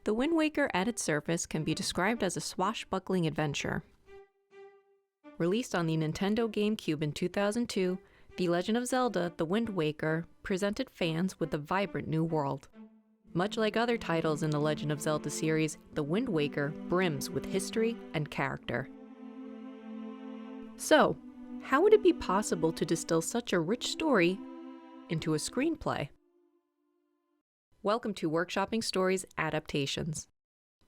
The Wind Waker at its surface can be described as a swashbuckling adventure. Released on the Nintendo GameCube in 2002, The Legend of Zelda: The Wind Waker presented fans with a vibrant new world. Much like other titles in the Legend of Zelda series, The Wind Waker brims with history and character. So, how would it be possible to distill such a rich story into a screenplay? Welcome to Workshopping Stories Adaptations.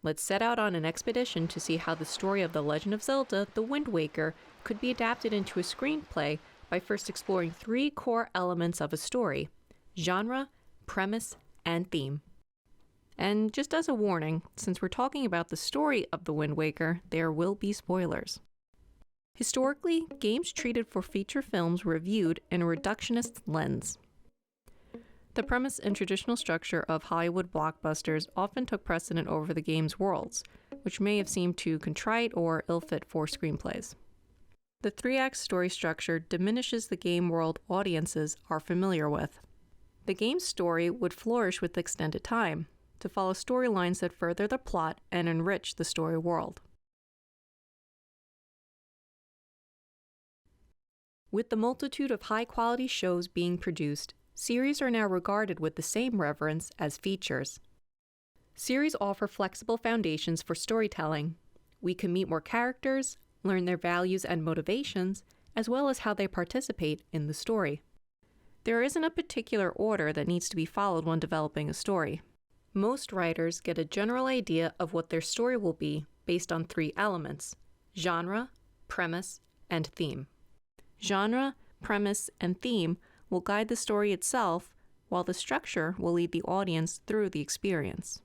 Let's set out on an expedition to see how the story of The Legend of Zelda: The Wind Waker could be adapted into a screenplay by first exploring three core elements of a story: genre, premise, and theme. And just as a warning, since we're talking about the story of The Wind Waker, there will be spoilers. Historically, games treated for feature films were viewed in a reductionist lens. The premise and traditional structure of Hollywood blockbusters often took precedent over the game's worlds, which may have seemed too contrite or ill-fit for screenplays. The three-act story structure diminishes the game world audiences are familiar with. The game's story would flourish with extended time, to follow storylines that further the plot and enrich the story world. With the multitude of high-quality shows being produced, series are now regarded with the same reverence as features. Series offer flexible foundations for storytelling. We can meet more characters, learn their values and motivations, as well as how they participate in the story. There isn't a particular order that needs to be followed when developing a story. Most writers get a general idea of what their story will be based on three elements: genre, premise, and theme. Genre, premise, and theme will guide the story itself, while the structure will lead the audience through the experience.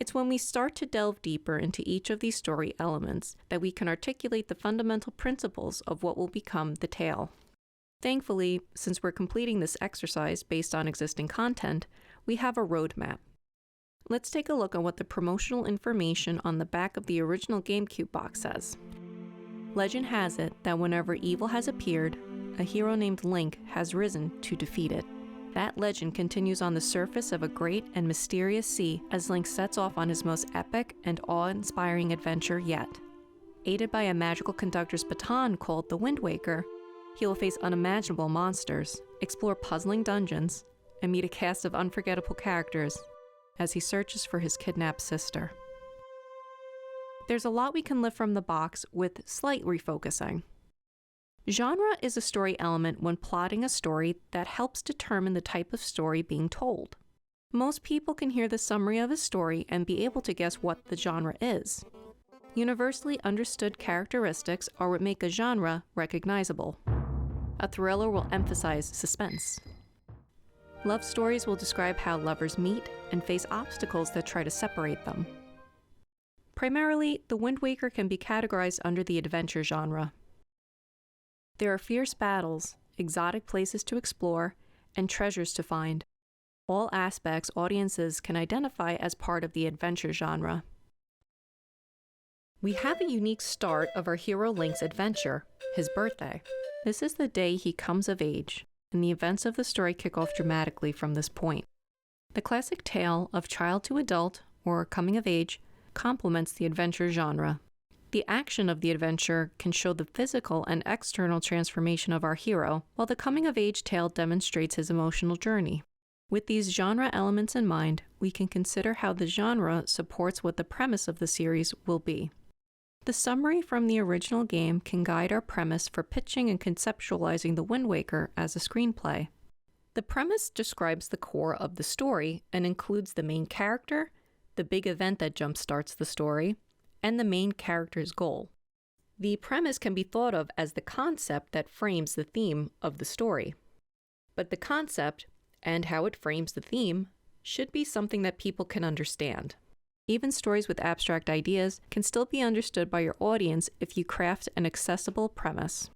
It's when we start to delve deeper into each of these story elements that we can articulate the fundamental principles of what will become the tale. Thankfully, since we're completing this exercise based on existing content, we have a roadmap. Let's take a look at what the promotional information on the back of the original GameCube box says. Legend has it that whenever evil has appeared, a hero named Link has risen to defeat it. That legend continues on the surface of a great and mysterious sea as Link sets off on his most epic and awe-inspiring adventure yet. Aided by a magical conductor's baton called the Wind Waker, he will face unimaginable monsters, explore puzzling dungeons, and meet a cast of unforgettable characters as he searches for his kidnapped sister. There's a lot we can lift from the box with slight refocusing. Genre is a story element when plotting a story that helps determine the type of story being told. Most people can hear the summary of a story and be able to guess what the genre is. Universally understood characteristics are what make a genre recognizable. A thriller will emphasize suspense. Love stories will describe how lovers meet and face obstacles that try to separate them. Primarily, The Wind Waker can be categorized under the adventure genre. There are fierce battles, exotic places to explore, and treasures to find. All aspects audiences can identify as part of the adventure genre. We have a unique start of our hero Link's adventure, his birthday. This is the day he comes of age, and the events of the story kick off dramatically from this point. The classic tale of child to adult, or coming of age, complements the adventure genre. The action of the adventure can show the physical and external transformation of our hero, while the coming-of-age tale demonstrates his emotional journey. With these genre elements in mind, we can consider how the genre supports what the premise of the series will be. The summary from the original game can guide our premise for pitching and conceptualizing The Wind Waker as a screenplay. The premise describes the core of the story and includes the main character, the big event that jumpstarts the story, and the main character's goal. The premise can be thought of as the concept that frames the theme of the story. But the concept, and how it frames the theme, should be something that people can understand. Even stories with abstract ideas can still be understood by your audience if you craft an accessible premise.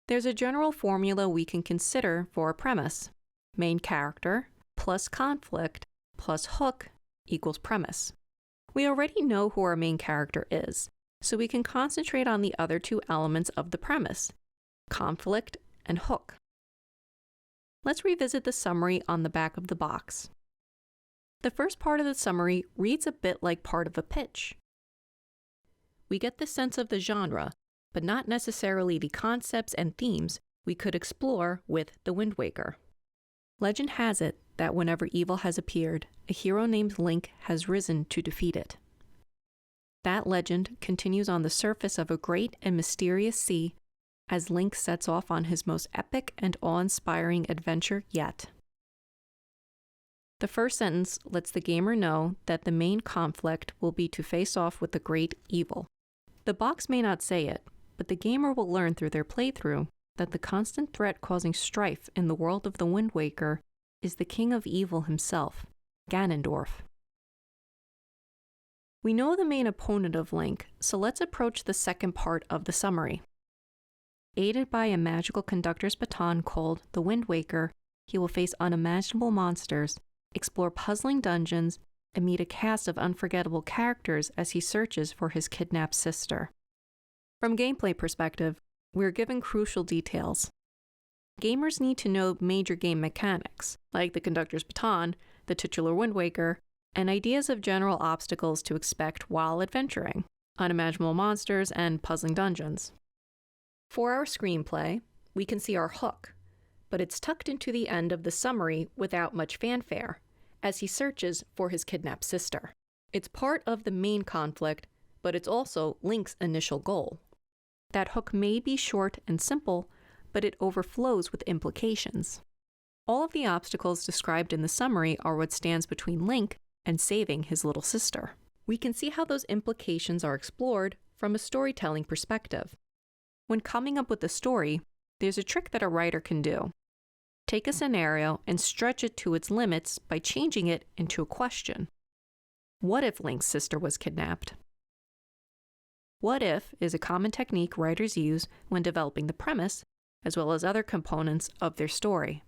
There's a general formula we can consider for a premise. Main character plus conflict plus hook equals premise. We already know who our main character is, so we can concentrate on the other two elements of the premise, conflict and hook. Let's revisit the summary on the back of the box. The first part of the summary reads a bit like part of a pitch. We get the sense of the genre, but not necessarily the concepts and themes we could explore with The Wind Waker. Legend has it that whenever evil has appeared, a hero named Link has risen to defeat it. That legend continues on the surface of a great and mysterious sea as Link sets off on his most epic and awe-inspiring adventure yet. The first sentence lets the gamer know that the main conflict will be to face off with the great evil. The box may not say it, but the gamer will learn through their playthrough that the constant threat causing strife in the world of the Wind Waker is the king of evil himself, Ganondorf. We know the main opponent of Link, so let's approach the second part of the summary. Aided by a magical conductor's baton called the Wind Waker, he will face unimaginable monsters, explore puzzling dungeons, and meet a cast of unforgettable characters as he searches for his kidnapped sister. From gameplay perspective, we are given crucial details. Gamers need to know major game mechanics, like the conductor's baton, the titular Wind Waker, and ideas of general obstacles to expect while adventuring, unimaginable monsters, and puzzling dungeons. For our screenplay, we can see our hook, but it's tucked into the end of the summary without much fanfare, as he searches for his kidnapped sister. It's part of the main conflict, but it's also Link's initial goal. That hook may be short and simple, but it overflows with implications. All of the obstacles described in the summary are what stands between Link and saving his little sister. We can see how those implications are explored from a storytelling perspective. When coming up with a story, there's a trick that a writer can do. Take a scenario and stretch it to its limits by changing it into a question. What if Link's sister was kidnapped? What if is a common technique writers use when developing the premise, as well as other components of their story.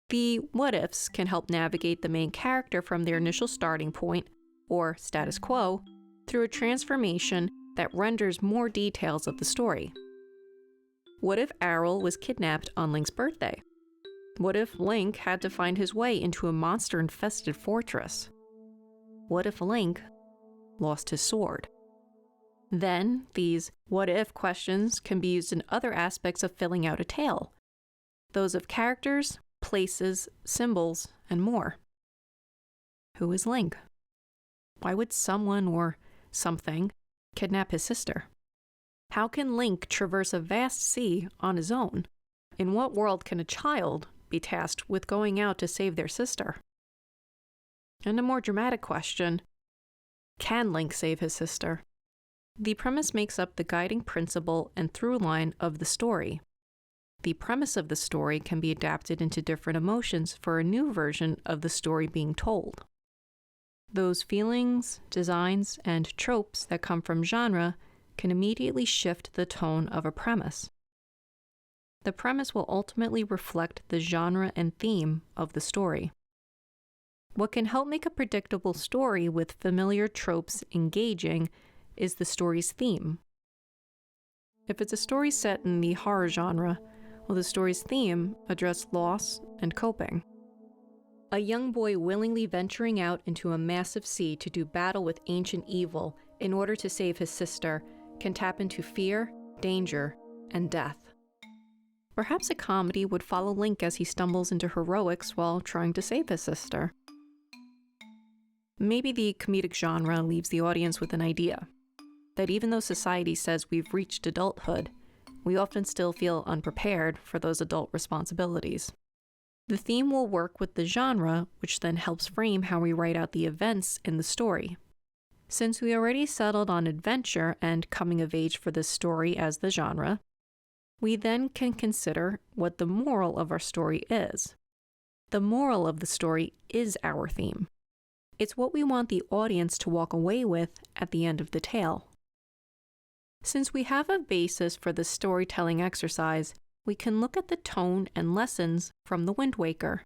The what ifs can help navigate the main character from their initial starting point, or status quo, through a transformation that renders more details of the story. What if Errol was kidnapped on Link's birthday? What if Link had to find his way into a monster-infested fortress? What if Link lost his sword? Then, these what-if questions can be used in other aspects of filling out a tale. Those of characters, places, symbols, and more. Who is Link? Why would someone or something kidnap his sister? How can Link traverse a vast sea on his own? In what world can a child be tasked with going out to save their sister? And a more dramatic question, can Link save his sister? The premise makes up the guiding principle and through line of the story. The premise of the story can be adapted into different emotions for a new version of the story being told. Those feelings, designs, and tropes that come from genre can immediately shift the tone of a premise. The premise will ultimately reflect the genre and theme of the story. What can help make a predictable story with familiar tropes engaging is the story's theme. If it's a story set in the horror genre, will the story's theme address loss and coping? A young boy willingly venturing out into a massive sea to do battle with ancient evil in order to save his sister can tap into fear, danger, and death. Perhaps a comedy would follow Link as he stumbles into heroics while trying to save his sister. Maybe the comedic genre leaves the audience with an idea that even though society says we've reached adulthood, we often still feel unprepared for those adult responsibilities. The theme will work with the genre, which then helps frame how we write out the events in the story. Since we already settled on adventure and coming of age for this story as the genre, we then can consider what the moral of our story is. The moral of the story is our theme. It's what we want the audience to walk away with at the end of the tale. Since we have a basis for the storytelling exercise, we can look at the tone and lessons from The Wind Waker.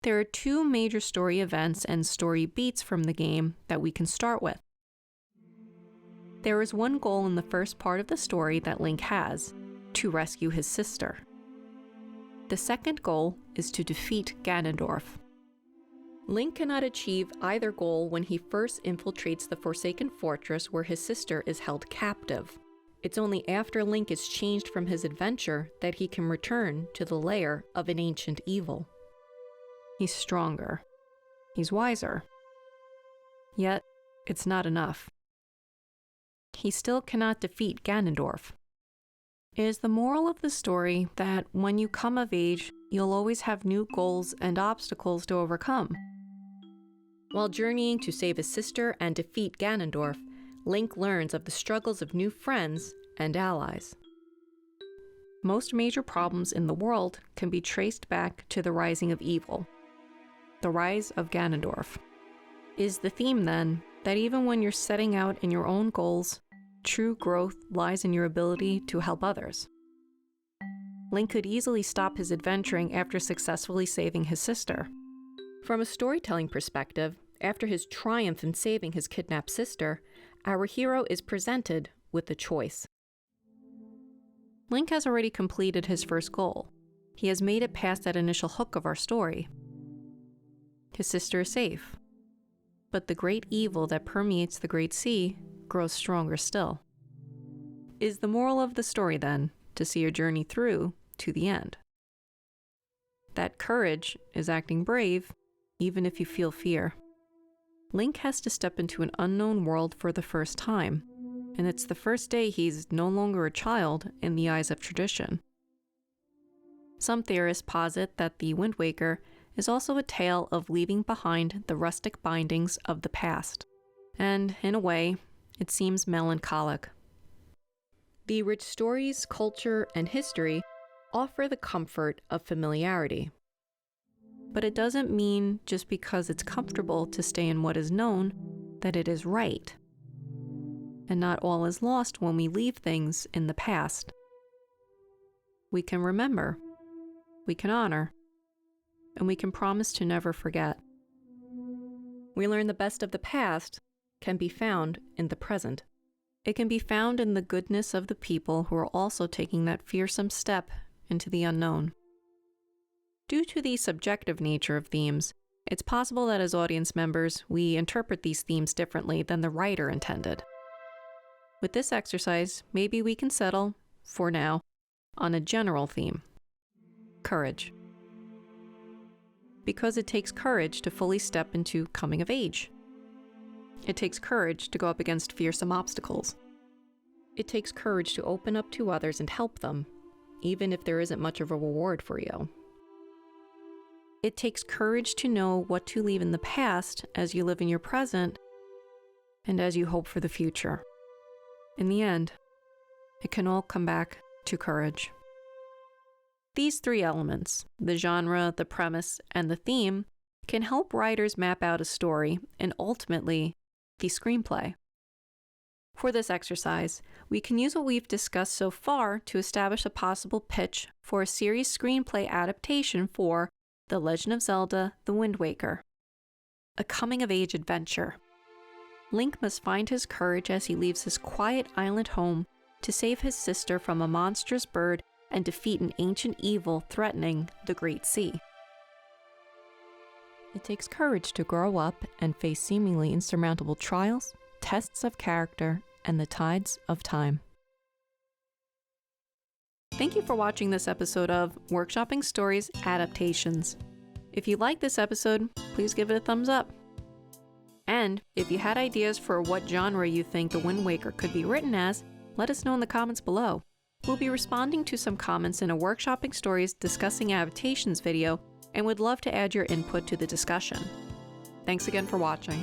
There are two major story events and story beats from the game that we can start with. There is one goal in the first part of the story that Link has, to rescue his sister. The second goal is to defeat Ganondorf. Link cannot achieve either goal when he first infiltrates the Forsaken Fortress where his sister is held captive. It's only after Link is changed from his adventure that he can return to the lair of an ancient evil. He's stronger. He's wiser. Yet, it's not enough. He still cannot defeat Ganondorf. It is the moral of the story that when you come of age, you'll always have new goals and obstacles to overcome. While journeying to save his sister and defeat Ganondorf, Link learns of the struggles of new friends and allies. Most major problems in the world can be traced back to the rising of evil, the rise of Ganondorf. Is the theme, then, that even when you're setting out in your own goals, true growth lies in your ability to help others? Link could easily stop his adventuring after successfully saving his sister. From a storytelling perspective, after his triumph in saving his kidnapped sister, our hero is presented with a choice. Link has already completed his first goal. He has made it past that initial hook of our story. His sister is safe. But the great evil that permeates the Great Sea grows stronger still. Is the moral of the story, then, to see your journey through to the end? That courage is acting brave, even if you feel fear. Link has to step into an unknown world for the first time, and it's the first day he's no longer a child in the eyes of tradition. Some theorists posit that the Wind Waker is also a tale of leaving behind the rustic bindings of the past, and in a way, it seems melancholic. The rich stories, culture, and history offer the comfort of familiarity. But it doesn't mean just because it's comfortable to stay in what is known that it is right. And not all is lost when we leave things in the past. We can remember, we can honor, and we can promise to never forget. We learn the best of the past can be found in the present. It can be found in the goodness of the people who are also taking that fearsome step into the unknown. Due to the subjective nature of themes, it's possible that as audience members, we interpret these themes differently than the writer intended. With this exercise, maybe we can settle, for now, on a general theme: courage. Because it takes courage to fully step into coming of age. It takes courage to go up against fearsome obstacles. It takes courage to open up to others and help them, even if there isn't much of a reward for you. It takes courage to know what to leave in the past as you live in your present and as you hope for the future. In the end, it can all come back to courage. These three elements, the genre, the premise, and the theme, can help writers map out a story and ultimately the screenplay. For this exercise, we can use what we've discussed so far to establish a possible pitch for a series screenplay adaptation for The Legend of Zelda, The Wind Waker, a coming-of-age adventure. Link must find his courage as he leaves his quiet island home to save his sister from a monstrous bird and defeat an ancient evil threatening the Great Sea. It takes courage to grow up and face seemingly insurmountable trials, tests of character, and the tides of time. Thank you for watching this episode of Workshopping Stories Adaptations. If you like this episode, please give it a thumbs up. And if you had ideas for what genre you think The Wind Waker could be written as, let us know in the comments below. We'll be responding to some comments in a Workshopping Stories Discussing Adaptations video and would love to add your input to the discussion. Thanks again for watching.